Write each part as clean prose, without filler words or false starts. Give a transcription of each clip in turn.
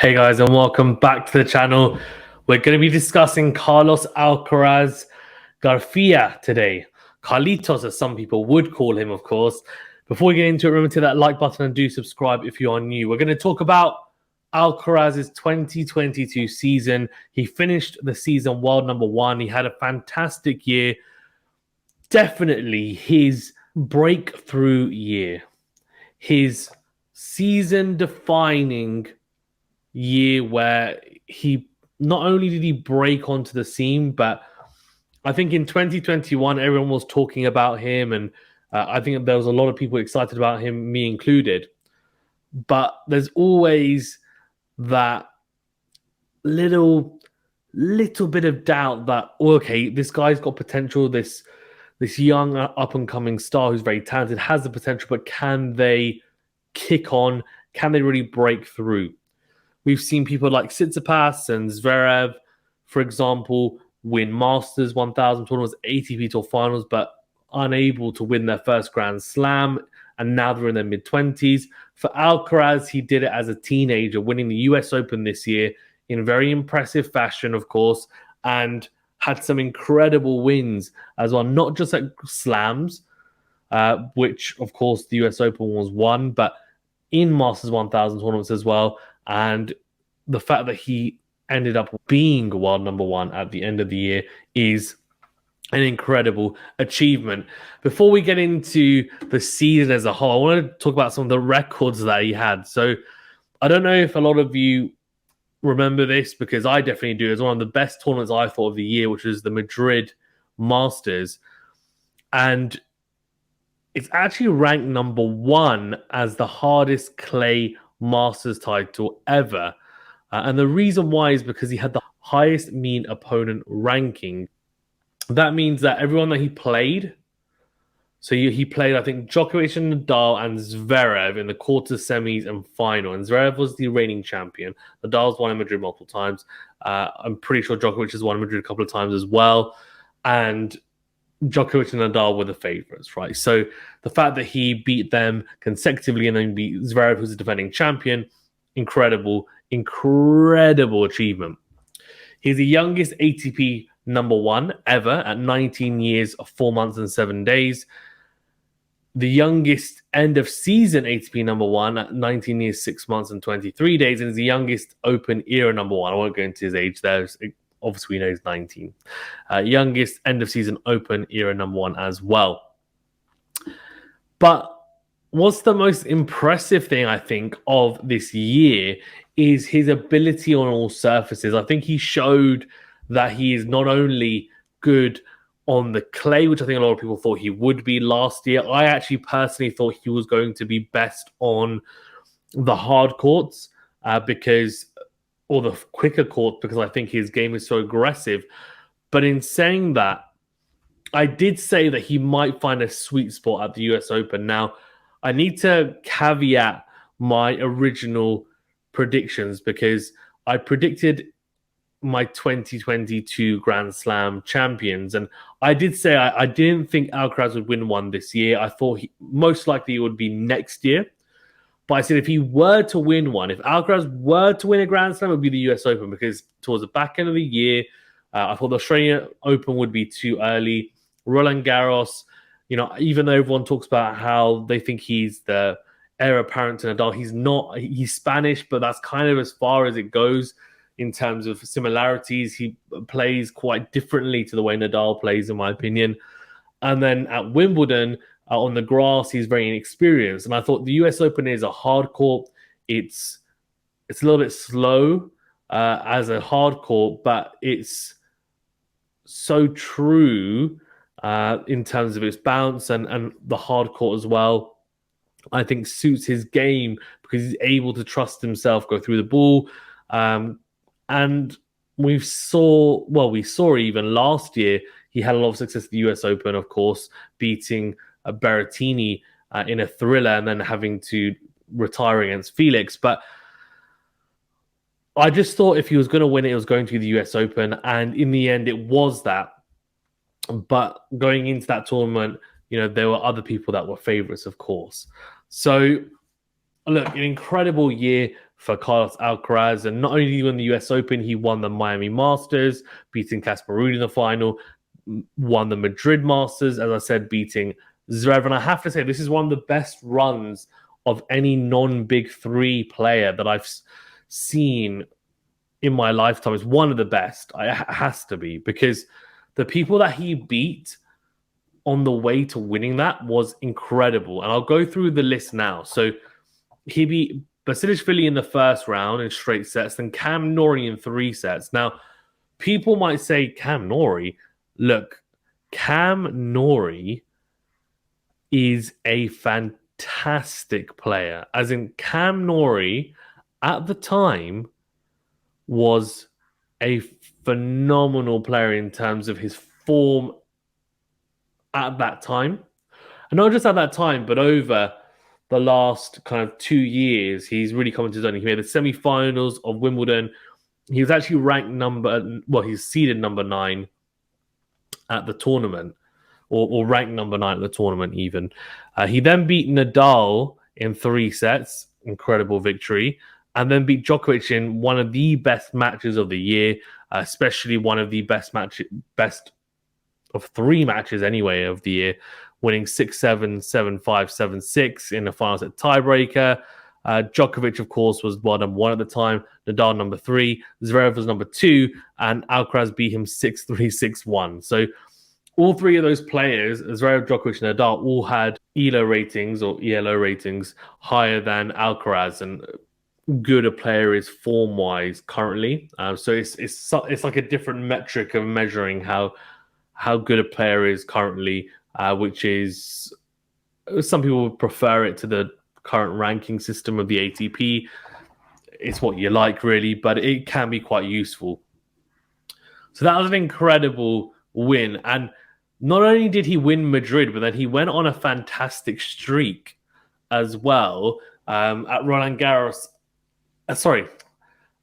Hey guys, and welcome back to the channel. We're going to be discussing Carlos Alcaraz Garcia today. Carlitos, as some people would call him, of course. Before we get into it, remember to hit that like button and do subscribe if you are new. We're going to talk about Alcaraz's 2022 season. He finished the season world number one. He had a fantastic year. Definitely his breakthrough year. His season-defining year where he not only did he break onto the scene, but I think in 2021 everyone was talking about him, and I think there was a lot of people excited about him, me included. But there's always that little bit of doubt that okay, this guy's got potential. This young up and coming star who's very talented has the potential, but can they kick on? Can they really break through? We've seen people like Tsitsipas and Zverev, for example, win Masters 1000 tournaments, ATP Tour finals, but unable to win their first Grand Slam, and now they're in their mid-20s. For Alcaraz, he did it as a teenager, winning the US Open this year in very impressive fashion, of course, and had some incredible wins as well, not just at slams, which, of course, the US Open was won, but in Masters 1000 tournaments as well. And the fact that he ended up being world number one at the end of the year is an incredible achievement. Before we get into the season as a whole, I want to talk about some of the records that he had. So I don't know if a lot of you remember this, because I definitely do. It's one of the best tournaments I thought of the year, which was the Madrid Masters. And it's actually ranked number one as the hardest clay Masters title ever. And the reason why is because he had the highest mean opponent ranking. That means that everyone that he played, so he played, I think, Djokovic and Nadal and Zverev in the quarters, semis, and final. And Zverev was the reigning champion. Nadal's won in Madrid multiple times. I'm pretty sure Djokovic has won in Madrid a couple of times as well. And Djokovic and Nadal were the favorites, right? So the fact that he beat them consecutively and then beat Zverev, who's the defending champion, incredible achievement. He's the youngest ATP number one ever at 19 years, 4 months, and 7 days. The youngest end of season ATP number one at 19 years, 6 months, and 23 days, and is the youngest Open era number one. I won't go into his age there. Obviously, we know he's 19. Youngest end of season Open era number one as well. But what's the most impressive thing, I think, of this year is his ability on all surfaces. I think he showed that he is not only good on the clay, which I think a lot of people thought he would be last year. I actually personally thought he was going to be best on the hard courts or the quicker court, because I think his game is so aggressive. But in saying that, I did say that he might find a sweet spot at the US Open. Now, I need to caveat my original predictions, because I predicted my 2022 Grand Slam champions, and I did say I didn't think Alcaraz would win one this year. I thought most likely it would be next year. But I said if he were to win one, if Alcaraz were to win a Grand Slam, it would be the US Open, because towards the back end of the year, I thought the Australian Open would be too early. Roland Garros, even though everyone talks about how they think he's the heir apparent to Nadal, he's not. He's Spanish, but that's kind of as far as it goes in terms of similarities. He plays quite differently to the way Nadal plays, in my opinion. And then at Wimbledon, on the grass, he's very inexperienced. And I thought the US Open is a hard court. It's a little bit slow as a hard court, but it's so true in terms of its bounce, and the hard court as well, I think suits his game, because he's able to trust himself, go through the ball. And we saw even last year, he had a lot of success at the US Open, of course, beating Berrettini in a thriller and then having to retire against Felix. But I just thought if he was going to win it, it was going to be the US Open. And in the end, it was that. But going into that tournament, there were other people that were favorites, of course. So, look, an incredible year for Carlos Alcaraz. And not only did he win the US Open, he won the Miami Masters, beating Casper Ruud in the final, won the Madrid Masters, as I said, beating Zverev. And I have to say, this is one of the best runs of any non-Big Three player that I've seen in my lifetime. It's one of the best. It has to be, because the people that he beat on the way to winning that was incredible. And I'll go through the list now. So he beat Basilashvili in the first round in straight sets, then Cam Norrie in 3 sets. Now, people might say, Cam Norrie, look, Cam Norrie is a fantastic player. As in, Cam Norrie at the time was a phenomenal player in terms of his form at that time. And not just at that time, but over the last kind of 2 years, he's really come into his own. He made the semi-finals of Wimbledon. He was actually ranked he's seeded number 9 at the tournament, or ranked number 9 at the tournament even. He then beat Nadal in 3 sets, incredible victory, and then beat Djokovic in one of the best matches of the year, especially one of the best of 3 matches anyway of the year, winning 6-7, 7-5, 7-6 in the finals at tiebreaker. Djokovic, of course, was number 1 at the time, Nadal number 3, Zverev was number 2, and Alcaraz beat him 6-3, 6-1. So all 3 of those players, Zverev, Djokovic, and Nadal, all had ELO ratings higher than Alcaraz, and good a player is form-wise currently. So it's like a different metric of measuring how good a player is currently, which is, some people would prefer it to the current ranking system of the ATP. It's what you like, really, but it can be quite useful. So that was an incredible win. And not only did he win Madrid, but then he went on a fantastic streak as well at Roland Garros.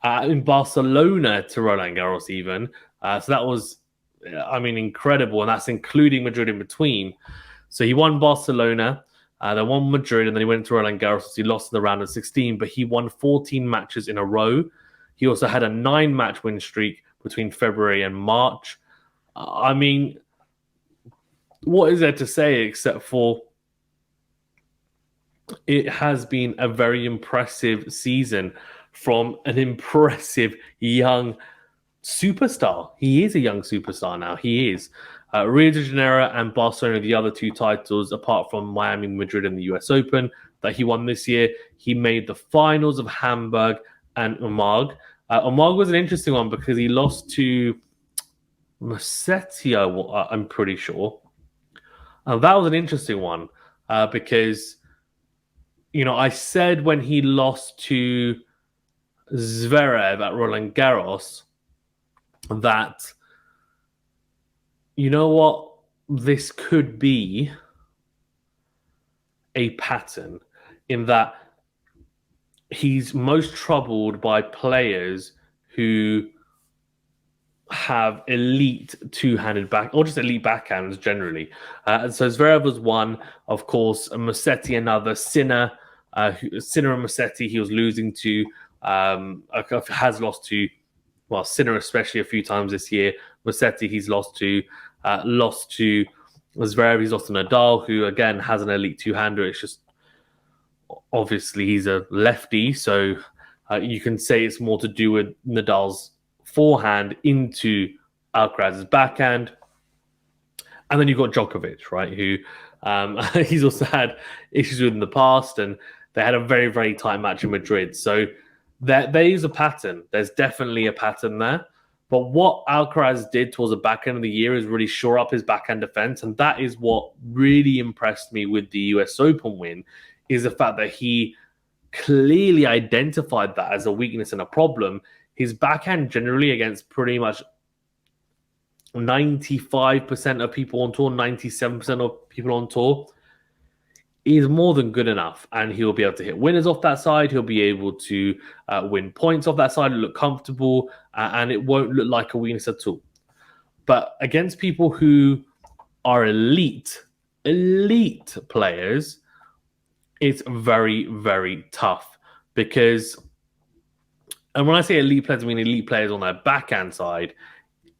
In Barcelona to Roland Garros even. So that was, incredible. And that's including Madrid in between. So he won Barcelona, then won Madrid, and then he went to Roland Garros. So he lost in the round of 16, but he won 14 matches in a row. He also had a 9-match win streak between February and March. What is there to say except for it has been a very impressive season from an impressive young superstar. He is a young superstar now. He is. Rio de Janeiro and Barcelona, the other 2 titles, apart from Miami, Madrid, and the US Open that he won this year. He made the finals of Hamburg and Umag. Umag was an interesting one because he lost to Musetti, I'm pretty sure. That was an interesting one because, I said when he lost to Zverev at Roland Garros that, this could be a pattern in that he's most troubled by players who have elite two-handed or just elite backhands generally. And so Zverev was one, of course, Musetti another, Sinner and Musetti he was losing to, has lost to, well, Sinner especially a few times this year. Musetti he's lost to Zverev, he's lost to Nadal, who again has an elite two-hander. It's just, obviously he's a lefty, so you can say it's more to do with Nadal's forehand into Alcaraz's backhand. And then you've got Djokovic, right, who he's also had issues with in the past, and they had a very, very tight match in Madrid. So there is a pattern. There's definitely a pattern there. But what Alcaraz did towards the back end of the year is really shore up his backhand defense, and that is what really impressed me with the US Open win, is the fact that he clearly identified that as a weakness and a problem. His backhand generally against pretty much 95% of people on tour, 97% of people on tour, is more than good enough. And he'll be able to hit winners off that side. He'll be able to win points off that side, look comfortable, and it won't look like a weakness at all. But against people who are elite players, it's very, very tough because And when I say elite players, I mean elite players on their backhand side.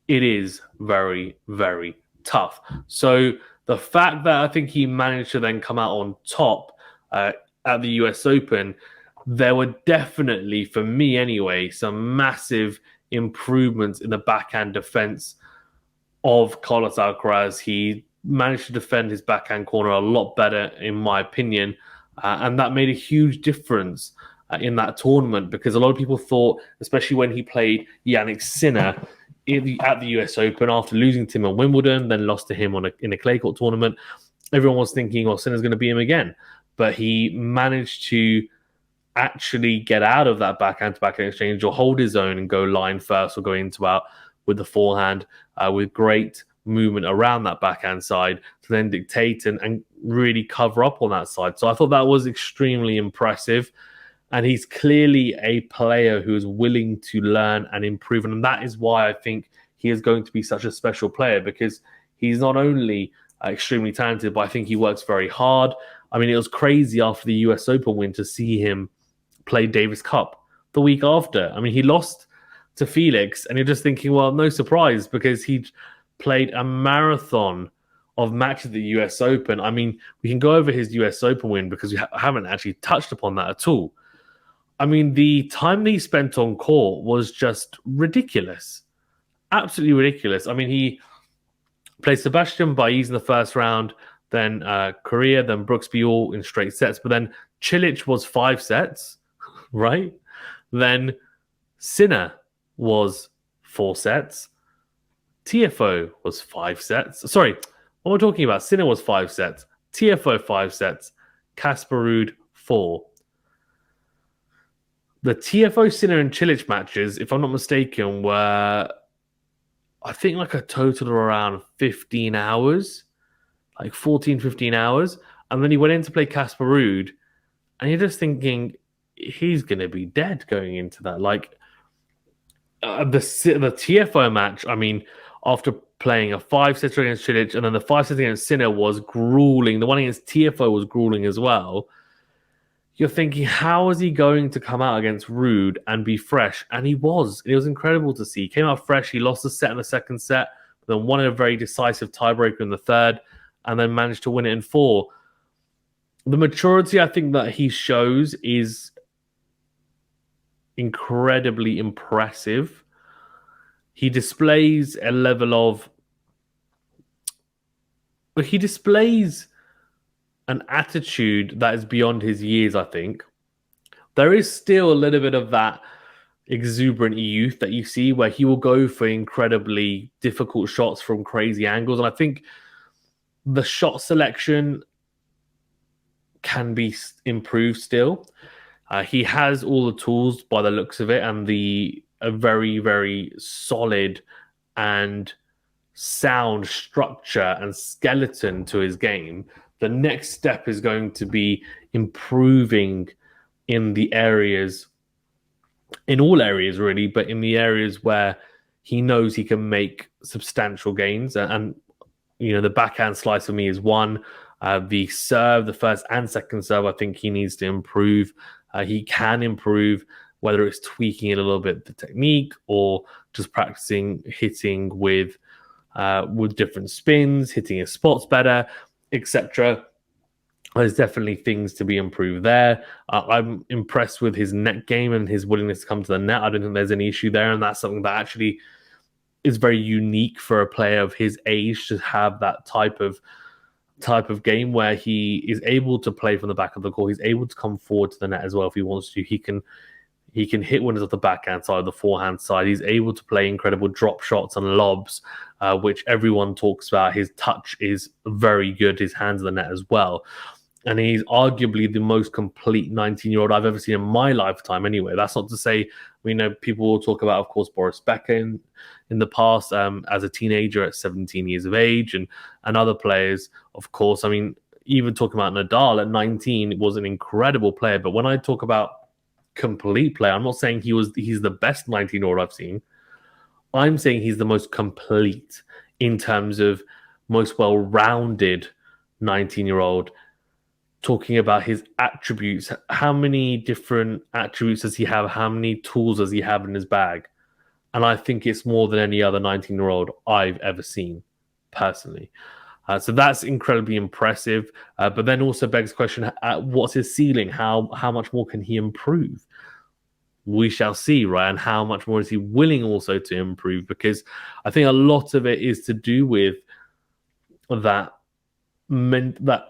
It is very, very tough. So the fact that I think he managed to then come out on top at the US Open, there were definitely, for me anyway, some massive improvements in the backhand defense of Carlos Alcaraz. He managed to defend his backhand corner a lot better, in my opinion, and that made a huge difference in that tournament because a lot of people thought, especially when he played Yannick Sinner at the US Open after losing to him at Wimbledon, then lost to him in a clay court tournament, everyone was thinking, well, Sinner's going to beat him again. But he managed to actually get out of that backhand to backhand exchange or hold his own and go line first or go into out with the forehand with great movement around that backhand side to then dictate and really cover up on that side. So I thought that was extremely impressive. And he's clearly a player who is willing to learn and improve. And that is why I think he is going to be such a special player because he's not only extremely talented, but I think he works very hard. I mean, it was crazy after the US Open win to see him play Davis Cup the week after. I mean, he lost to Felix, and you're just thinking, well, no surprise because he played a marathon of matches at the US Open. I mean, we can go over his US Open win because we haven't actually touched upon that at all. I mean, the time that he spent on court was just ridiculous. Absolutely ridiculous. I mean, he played Sebastian Baez in the first round, then Korea, then Brooksby all in straight sets. But then Cilic was 5 sets, right? Then Sinner was 4 sets. TFO was 5 sets. Sorry, what am I talking about? Sinner was 5 sets. TFO 5 sets. Casper Ruud 4. The TFO, Sinner, and Cilic matches, if I'm not mistaken, were, I think, like a total of around 15 hours, like 14, 15 hours. And then he went in to play Casper Ruud, and you're just thinking, he's going to be dead going into that. Like, the TFO match, I mean, after playing a 5-setter against Cilic, and then the 5-setter against Sinner was grueling. The one against TFO was grueling as well. You're thinking, how is he going to come out against Ruud and be fresh? And he was. It was incredible to see. He came out fresh. He lost a set in the second set, but then won a very decisive tiebreaker in the third, and then managed to win it in 4. The maturity I think that he shows is incredibly impressive. He displays a level of... He displays an attitude that is beyond his years, I think. There is still a little bit of that exuberant youth that you see where he will go for incredibly difficult shots from crazy angles. And I think the shot selection can be improved still. He has all the tools by the looks of it and a very, very solid and sound structure and skeleton to his game. The next step is going to be improving in the areas, in all areas really, but in the areas where he knows he can make substantial gains. And you know, the backhand slice for me is one. The serve, the first and second serve, I think he needs to improve. He can improve, whether it's tweaking it a little bit, the technique, or just practicing hitting with different spins, hitting his spots better, etc. There's definitely things to be improved there. I'm impressed with his net game and his willingness to come to the net. I don't think there's any issue there, and that's something that actually is very unique for a player of his age to have that type of game where he is able to play from the back of the court. He's able to come forward to the net as well if he wants to. He can hit winners off the backhand side, the forehand side. He's able to play incredible drop shots and lobs, which everyone talks about. His touch is very good. His hands in the net as well. And he's arguably the most complete 19-year-old I've ever seen in my lifetime anyway. That's not to say, we know people will talk about, of course, Boris Becker in the past as a teenager at 17 years of age and other players, of course. I mean, even talking about Nadal at 19 was an incredible player. But when I talk about complete player, I'm not saying he's the best 19-year-old I've seen. I'm saying he's the most complete in terms of most well-rounded 19-year-old. talking about his attributes. How many different attributes does he have? How many tools does he have in his bag? And I think it's more than any other 19-year-old I've ever seen, personally. So that's incredibly impressive. But then also begs the question: what's his ceiling? How much more can he improve? We shall see, right? And how much more is he willing also to improve? Because I think a lot of it is to do with that that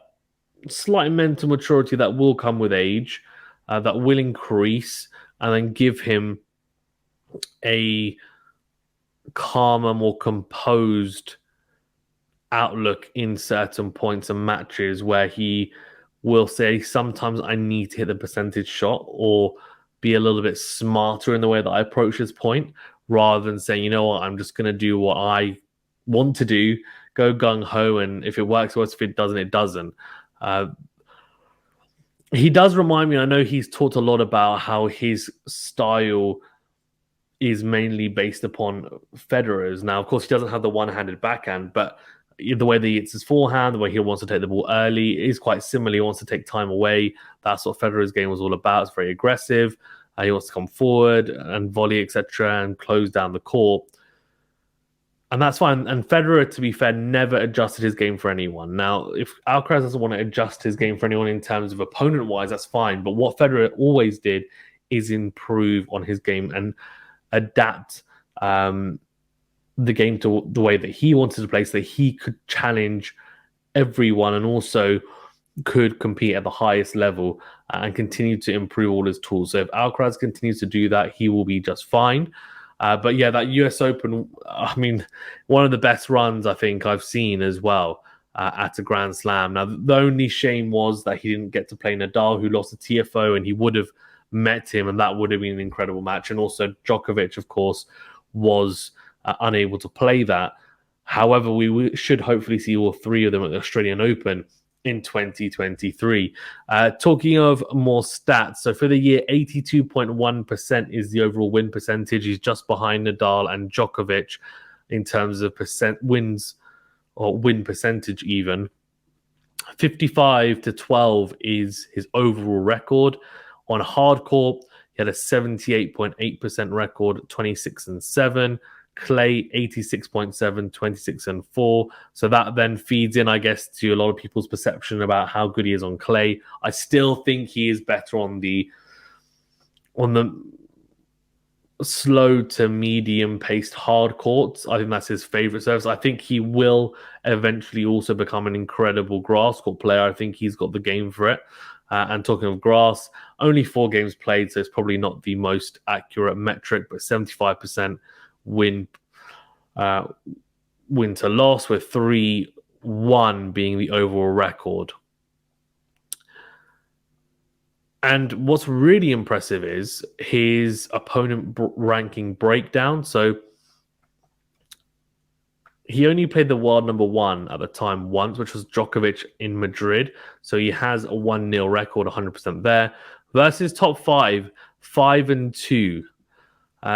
slight mental maturity that will come with age, that will increase, and then give him a calmer, more composed outlook in certain points and matches where he will say, sometimes I need to hit the percentage shot, or be a little bit smarter in the way that I approach this point, rather than saying, you know what, I'm just going to do what I want to do, go gung ho, and if it works, works. If it doesn't, it doesn't. He does remind me, I know he's talked a lot about how his style is mainly based upon Federer's. Now, of course, he doesn't have the one-handed backhand, but the way that he hits his forehand, the way he wants to take the ball early is quite similar. He wants to take time away. That's what Federer's game was all about. It's very aggressive. He wants to come forward and volley, etc., and close down the court. And that's fine. And Federer, to be fair, never adjusted his game for anyone. Now, if Alcaraz doesn't want to adjust his game for anyone in terms of opponent-wise, that's fine. But what Federer always did is improve on his game and adapt the game to the way that he wanted to play, so that he could challenge everyone and also could compete at the highest level and continue to improve all his tools. So if Alcaraz continues to do that, he will be just fine. But yeah, that US Open, I mean, one of the best runs I think I've seen as well at a Grand Slam. Now, the only shame was that he didn't get to play Nadal, who lost a TFO, and he would have met him, and that would have been an incredible match. And also Djokovic, of course, was unable to play that. However, we should hopefully see all three of them at the Australian Open in 2023. Talking of more stats, so for the year, 82.1% is the overall win percentage. He's just behind Nadal and Djokovic in terms of wins or win percentage even. 55-12 is his overall record. On hard court, he had a 78.8% record, 26-7. Clay 86.7, 26-4. So that then feeds in, I guess, to a lot of people's perception about how good he is on clay. I still think he is better on the slow to medium paced hard courts. I think that's his favorite surface. I think he will eventually also become an incredible grass court player. I think he's got the game for it. And talking of grass, only 4 games played, so it's probably not the most accurate metric, but 75% win to loss, with 3-1 being the overall record. And what's really impressive is his opponent ranking breakdown. So he only played the world number 1 at the time once, which was Djokovic in Madrid. So he has a 1-0 record, 100% there. Versus top 5, 5-2.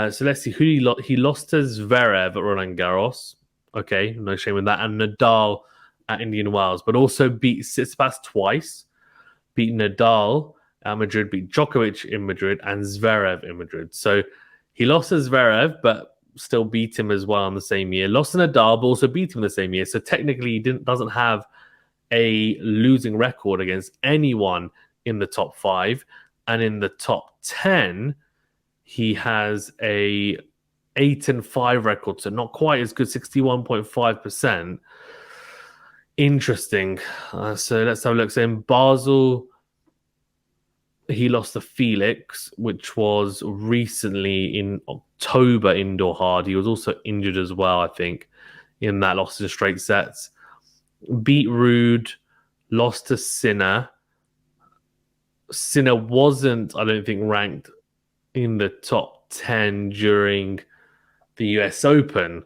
So let's see who he lost to Zverev at Roland Garros. Okay, no shame in that. And Nadal at Indian Wells, but also beat Tsitsipas twice. Beat Nadal at Madrid, beat Djokovic in Madrid, and Zverev in Madrid. So he lost to Zverev, but still beat him as well in the same year. Lost to Nadal, but also beat him in the same year. So technically, he doesn't have a losing record against anyone in the top 5. And in the top 10, he has a 8-5 record, so not quite as good, 61.5%. Interesting. So let's have a look. So in Basel, he lost to Felix, which was recently in October indoor hard. He was also injured as well, I think, in that, lost in straight sets. Beat Rude, lost to Sinner. Sinner wasn't, I don't think, ranked in the top 10 during the US Open.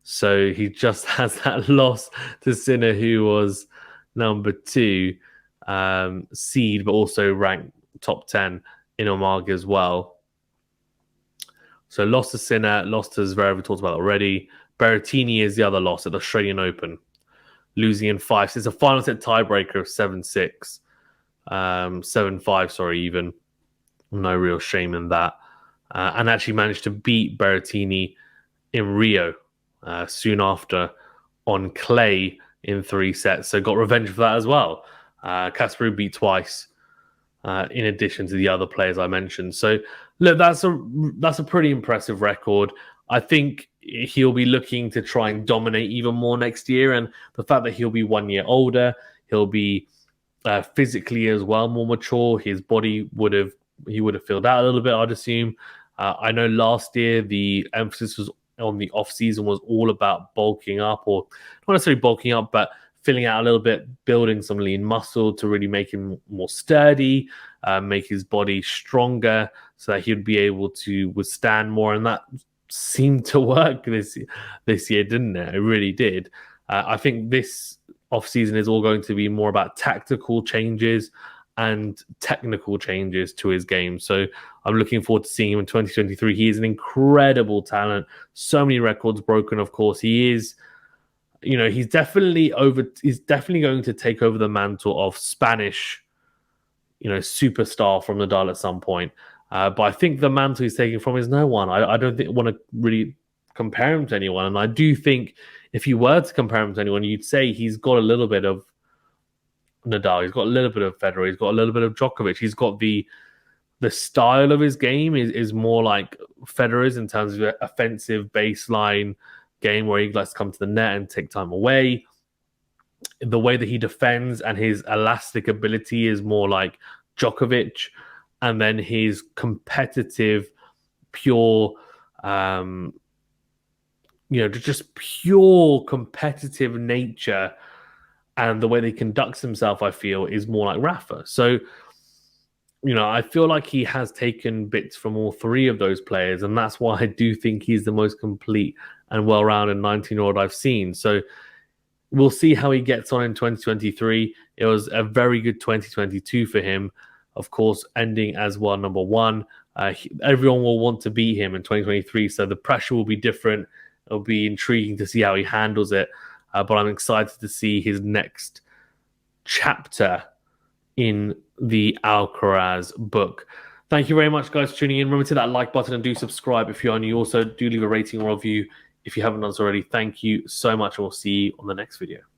So he just has that loss to Sinner, who was number 2 seed, but also ranked top 10 in Omag as well. So lost to Sinner, lost to Zverev, we talked about already. Berrettini is the other loss at the Australian Open, losing in 5. So it's a final set tiebreaker of 7-6 7-5, sorry, even. No real shame in that. And actually managed to beat Berrettini in Rio soon after on clay in 3 sets. So got revenge for that as well. Casper beat twice, in addition to the other players I mentioned. So look, that's a pretty impressive record. I think he'll be looking to try and dominate even more next year, and the fact that he'll be 1 year older, he'll be physically as well more mature. His body would have filled out a little bit, I'd assume. I know last year the emphasis was on the off season was all about bulking up, or not necessarily bulking up, but filling out a little bit, building some lean muscle to really make him more sturdy, make his body stronger, so that he'd be able to withstand more. And that seemed to work this year, didn't it? It really did. I think this offseason is all going to be more about tactical changes and technical changes to his game. So I'm looking forward to seeing him in 2023. He is an incredible talent. So many records broken, of course. He is, he's definitely going to take over the mantle of Spanish, superstar from Nadal at some point. But I think the mantle he's taking from is no one. I don't want to really compare him to anyone. And I do think if you were to compare him to anyone, you'd say he's got a little bit of Nadal, he's got a little bit of Federer, he's got a little bit of Djokovic. He's got the style of his game is more like Federer's in terms of offensive baseline game where he likes to come to the net and take time away. The way that he defends and his elastic ability is more like Djokovic, and then his competitive, pure, just pure competitive nature and the way that he conducts himself, I feel, is more like Rafa. So, I feel like he has taken bits from all three of those players, and that's why I do think he's the most complete and well-rounded 19-year-old I've seen. So we'll see how he gets on in 2023. It was a very good 2022 for him, of course, ending as well number one. Everyone will want to beat him in 2023, so the pressure will be different. It'll be intriguing to see how he handles it, but I'm excited to see his next chapter in the Alcaraz book. Thank you very much, guys, for tuning in. Remember to hit that like button and do subscribe if you're new. Also, do leave a rating or review if you haven't done so already. Thank you so much, and we'll see you on the next video.